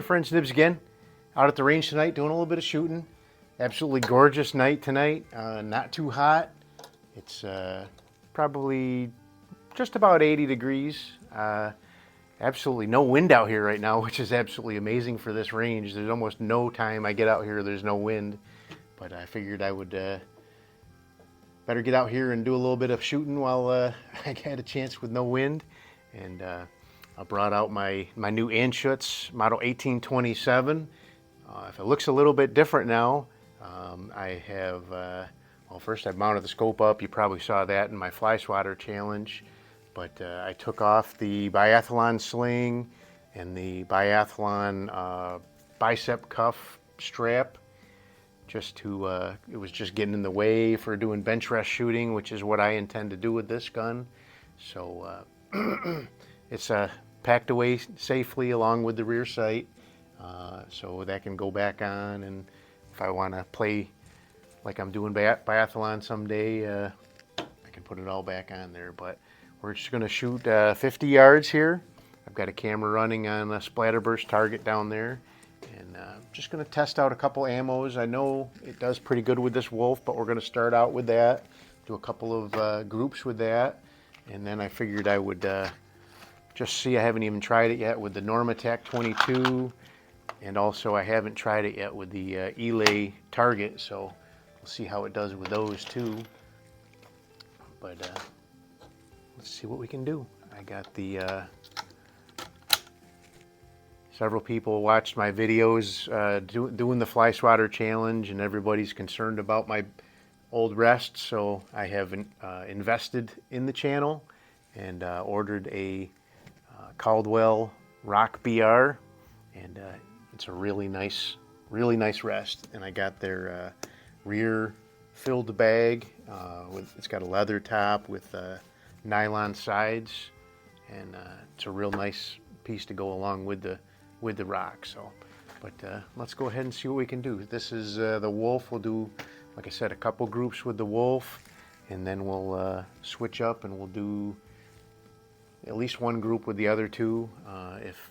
friends, Nibs again. Out at the range tonight doing a little bit of shooting. Absolutely gorgeous night tonight. Not too hot. It's probably just about 80 degrees. Absolutely no wind out here right now, which is absolutely amazing for this range. There's almost no time I get out here there's no wind. But I figured I would better get out here and do a little bit of shooting while I had a chance with no wind. And I brought out my new Anschutz model 1827. If it looks a little bit different now, I have, well, first I mounted the scope up. You probably saw that in my fly swatter challenge. But I took off the biathlon sling and the biathlon bicep cuff strap just to, it was just getting in the way for doing bench rest shooting, which is what I intend to do with this gun. So it's packed away safely along with the rear sight, so that can go back on, and if I want to play like I'm doing biathlon someday, I can put it all back on there. But we're just going to shoot 50 yards here. I've got a camera running on a splatterburst target down there, and just going to test out a couple ammos. I know it does pretty good with this Wolf, but we're going to start out with that, do a couple of groups with that, and then I figured I would just see. I haven't even tried it yet with the Norma Tac-22, and also I haven't tried it yet with the Eley target, so we'll see how it does with those too. But let's see what we can do. I got the several people watched my videos doing the fly swatter challenge, and everybody's concerned about my old rest, so I have invested in the channel and ordered a Caldwell Rock BR, and it's a really nice rest. And I got their rear filled bag it's got a leather top with nylon sides, and it's a real nice piece to go along with the rock. So, but let's go ahead and see what we can do. This is the Wolf. We'll do, like I said, a couple groups with the Wolf, and then we'll switch up and we'll do at least one group with the other two. If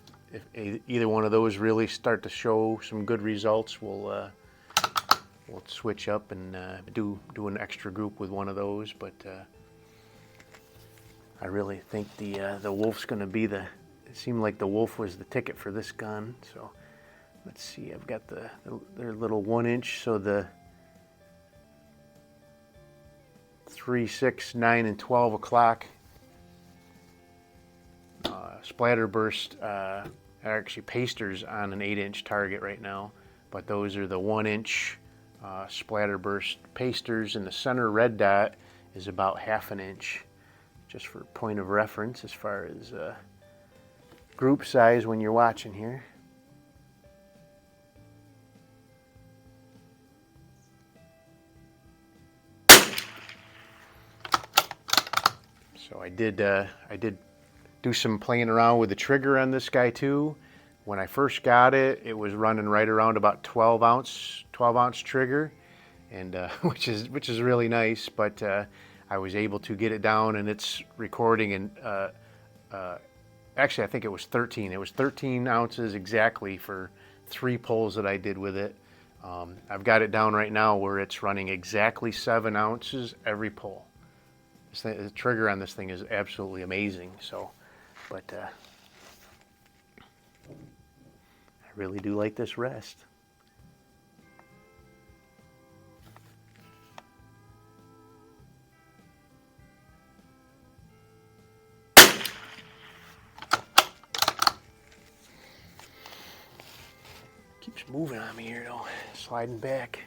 either one of those really start to show some good results, we'll switch up and do an extra group with one of those. But I really think the Wolf's going to be it seemed like the Wolf was the ticket for this gun. So let's see. I've got their little 1-inch, so the 3, 6, 9, and 12 o'clock splatterburst are actually pasters on an 8-inch target right now, but those are the 1-inch splatterburst pasters, and the center red dot is about 1/2 inch, just for point of reference as far as group size when you're watching here. So I did do some playing around with the trigger on this guy too. When I first got it, it was running right around about 12 ounce trigger, and which is really nice. But I was able to get it down, and it's recording. And actually, I think it was 13. It was 13 ounces exactly for 3 pulls that I did with it. I've got it down right now where it's running exactly 7 ounces every pull. The trigger on this thing is absolutely amazing. So, but I really do like this rest. Keeps moving on me here though, sliding back.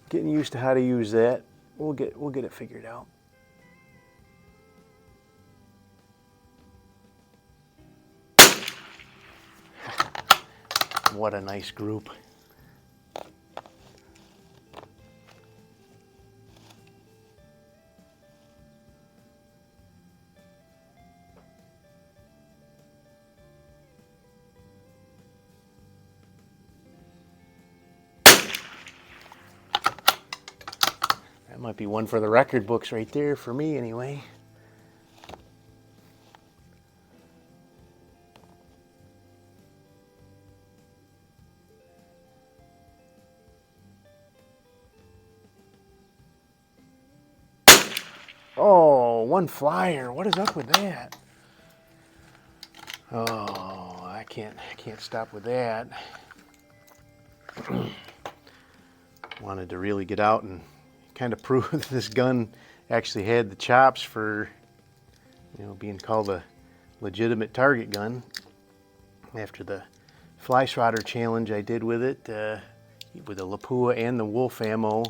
Getting used to how to use that. We'll get it figured out. What a nice group. might be one for the record books right there, for me anyway. Oh, one flyer. What is up with that? Oh, I can't stop with that. Wanted to really get out and kind of prove that this gun actually had the chops for, you know, being called a legitimate target gun. After the fly swatter challenge I did with it, with the Lapua and the Wolf ammo,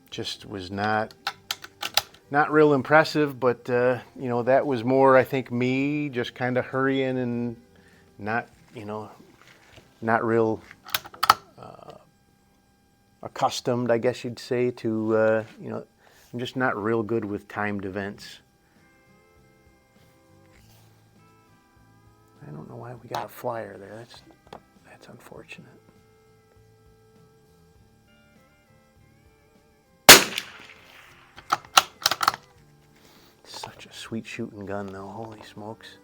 just was not real impressive, but you know, that was more, I think, me just kind of hurrying and not, you know, not real accustomed, I guess you'd say, to, you know, I'm just not real good with timed events. I don't know why we got a flyer there. That's unfortunate. Such a sweet shooting gun though, holy smokes.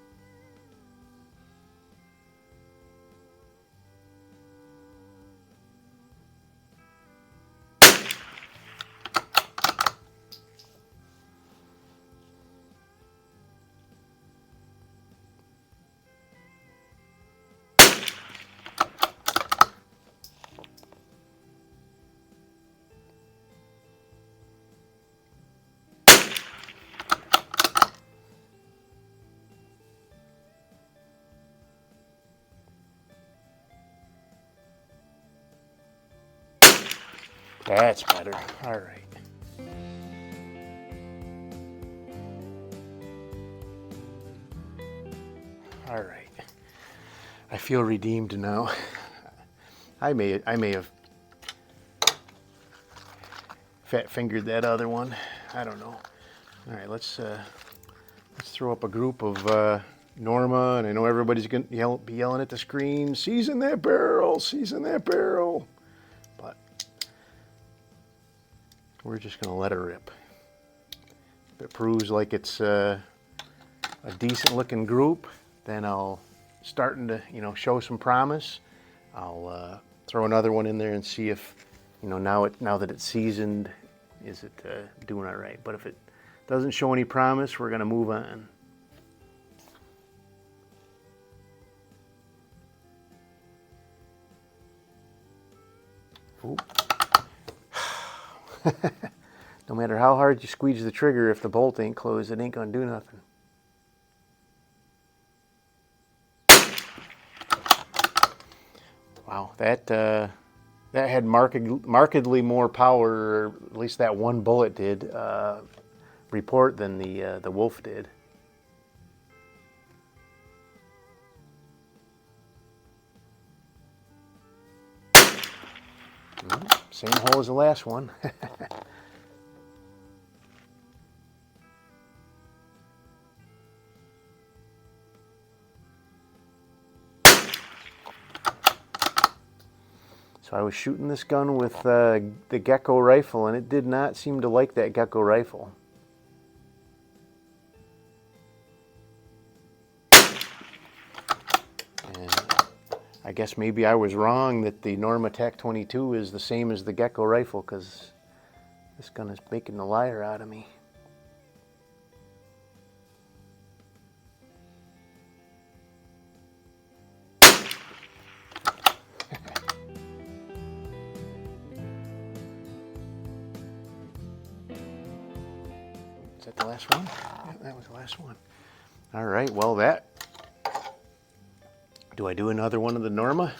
That's better. All right. All right. I feel redeemed now. I may have fat fingered that other one. I don't know. All right, let's throw up a group of Norma, and I know everybody's gonna be yelling at the screen, "Season that barrel! Season that barrel!" But we're just gonna let her rip. If it proves like it's a decent looking group, then I'll starting to, you know, show some promise. I'll throw another one in there and see if, you know, now that it's seasoned, is it doing all right. But if it doesn't show any promise, we're gonna move on. No matter how hard you squeeze the trigger, if the bolt ain't closed, it ain't gonna do nothing. Wow, that had markedly more power, or at least that one bullet did, report than the Wolf did. Same hole as the last one. So I was shooting this gun with the Gecko rifle, and it did not seem to like that Gecko rifle. And I guess maybe I was wrong that the Norma Tac-22 is the same as the Gecko rifle, because this gun is making the liar out of me. Is that the last one? Yeah, that was the last one. All right, well, do I do another one of the Norma?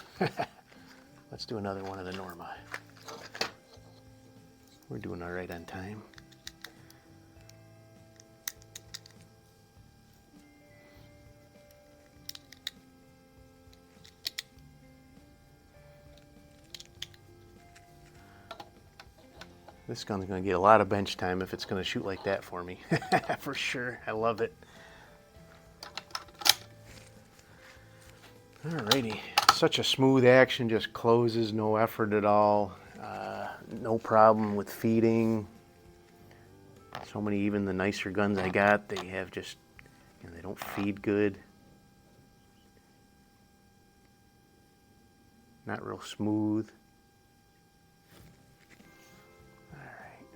Let's do another one of the Norma. We're doing all right on time. This gun's going to get a lot of bench time if it's going to shoot like that for me. For sure. I love it. Alrighty. Such a smooth action, just closes, no effort at all. No problem with feeding. So many, even the nicer guns I got, they have just, you know, they don't feed good. Not real smooth. All right.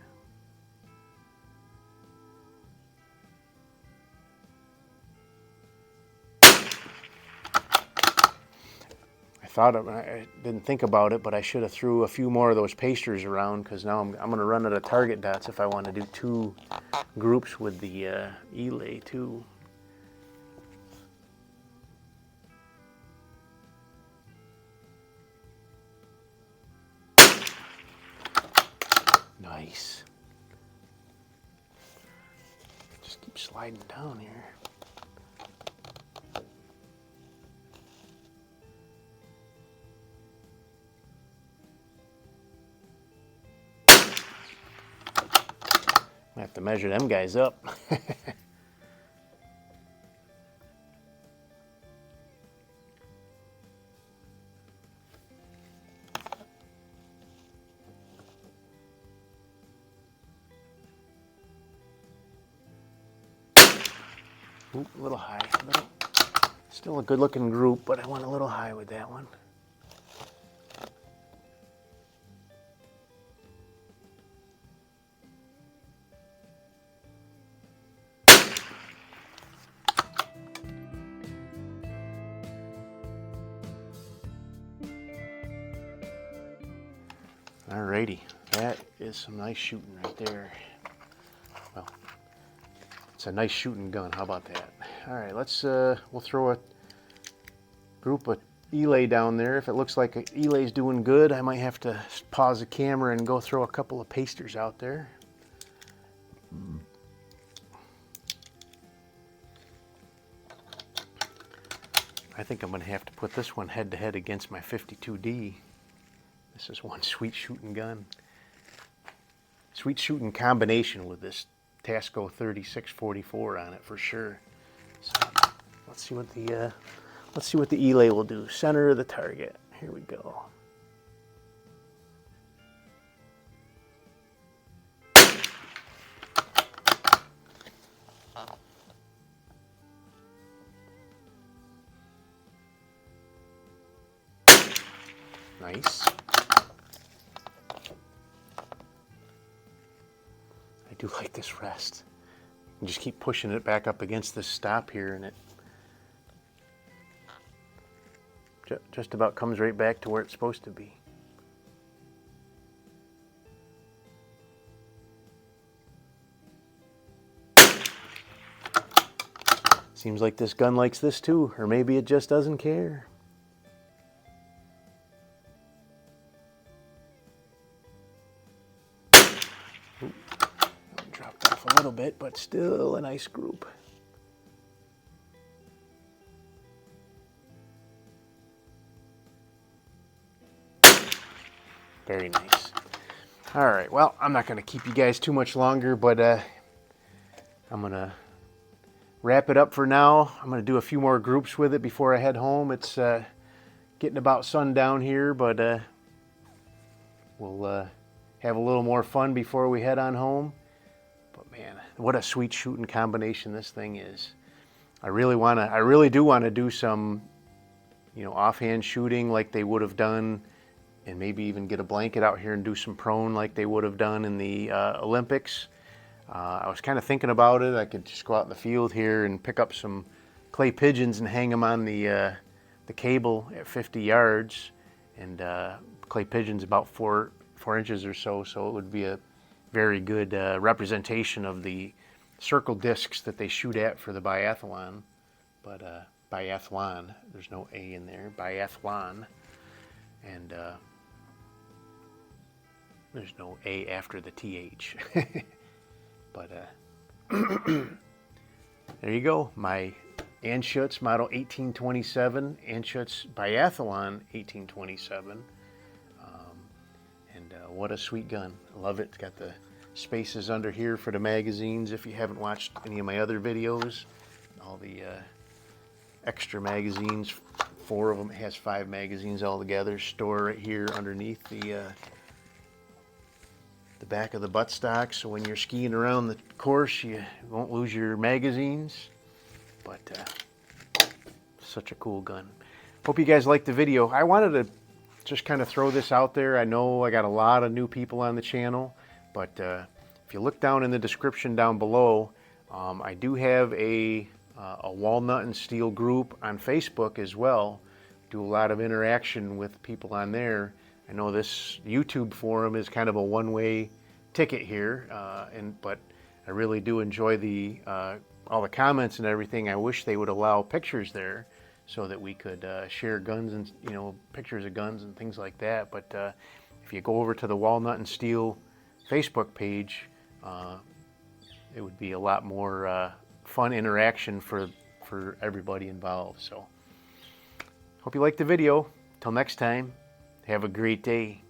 I didn't think about it, but I should have threw a few more of those pasters around, because now I'm going to run out of target dots if I want to do 2 groups with the Eley too. Nice. Just keep sliding down here. I have to measure them guys up. Oop, a little high. Still a good looking group, but I went a little high with that one. Alrighty, that is some nice shooting right there. Well, it's a nice shooting gun. How about that? All right, let's we'll throw a group of Eley down there. If it looks like Eley's doing good, I might have to pause the camera and go throw a couple of pasters out there. I think I'm going to have to put this one head to head against my 52D. This is one sweet shooting gun. Sweet shooting combination with this Tasco 3644 on it for sure. So let's see what the Eley will do. Center of the target. Here we go. Nice. I do like this rest. You just keep pushing it back up against this stop here, and it just about comes right back to where it's supposed to be. Seems like this gun likes this too, or maybe it just doesn't care. Ooh, dropped off a little bit, but still a nice group. Very nice. All right, well, I'm not going to keep you guys too much longer, but I'm going to wrap it up for now. I'm going to do a few more groups with it before I head home. It's getting about sundown here, but we'll have a little more fun before we head on home. But man, what a sweet shooting combination this thing is. I really do want to do some, you know, offhand shooting like they would have done, and maybe even get a blanket out here and do some prone like they would have done in the Olympics. I was kind of thinking about it. I could just go out in the field here and pick up some clay pigeons and hang them on the cable at 50 yards. And clay pigeons about 4 inches or so, so it would be a very good representation of the circle discs that they shoot at for the biathlon. But biathlon, there's no A in there, biathlon. And there's no A after the TH. But there you go, my Anschutz model 1827, Anschutz Biathlon 1827. And what a sweet gun. I love it. It's got the spaces under here for the magazines. If you haven't watched any of my other videos, all the extra magazines, 4 of them, it has 5 magazines all together, store right here underneath the the back of the buttstock, so when you're skiing around the course, you won't lose your magazines. But such a cool gun. Hope you guys liked the video. I wanted to just kind of throw this out there. I know I got a lot of new people on the channel, but if you look down in the description down below, I do have a walnut and steel group on Facebook as well. Do a lot of interaction with people on there. I know this YouTube forum is kind of a one-way ticket here, but I really do enjoy all the comments and everything. I wish they would allow pictures there so that we could share guns and pictures of guns and things like that. But if you go over to the Walnut and Steel Facebook page, it would be a lot more fun interaction for everybody involved. So hope you liked the video. Till next time, have a great day.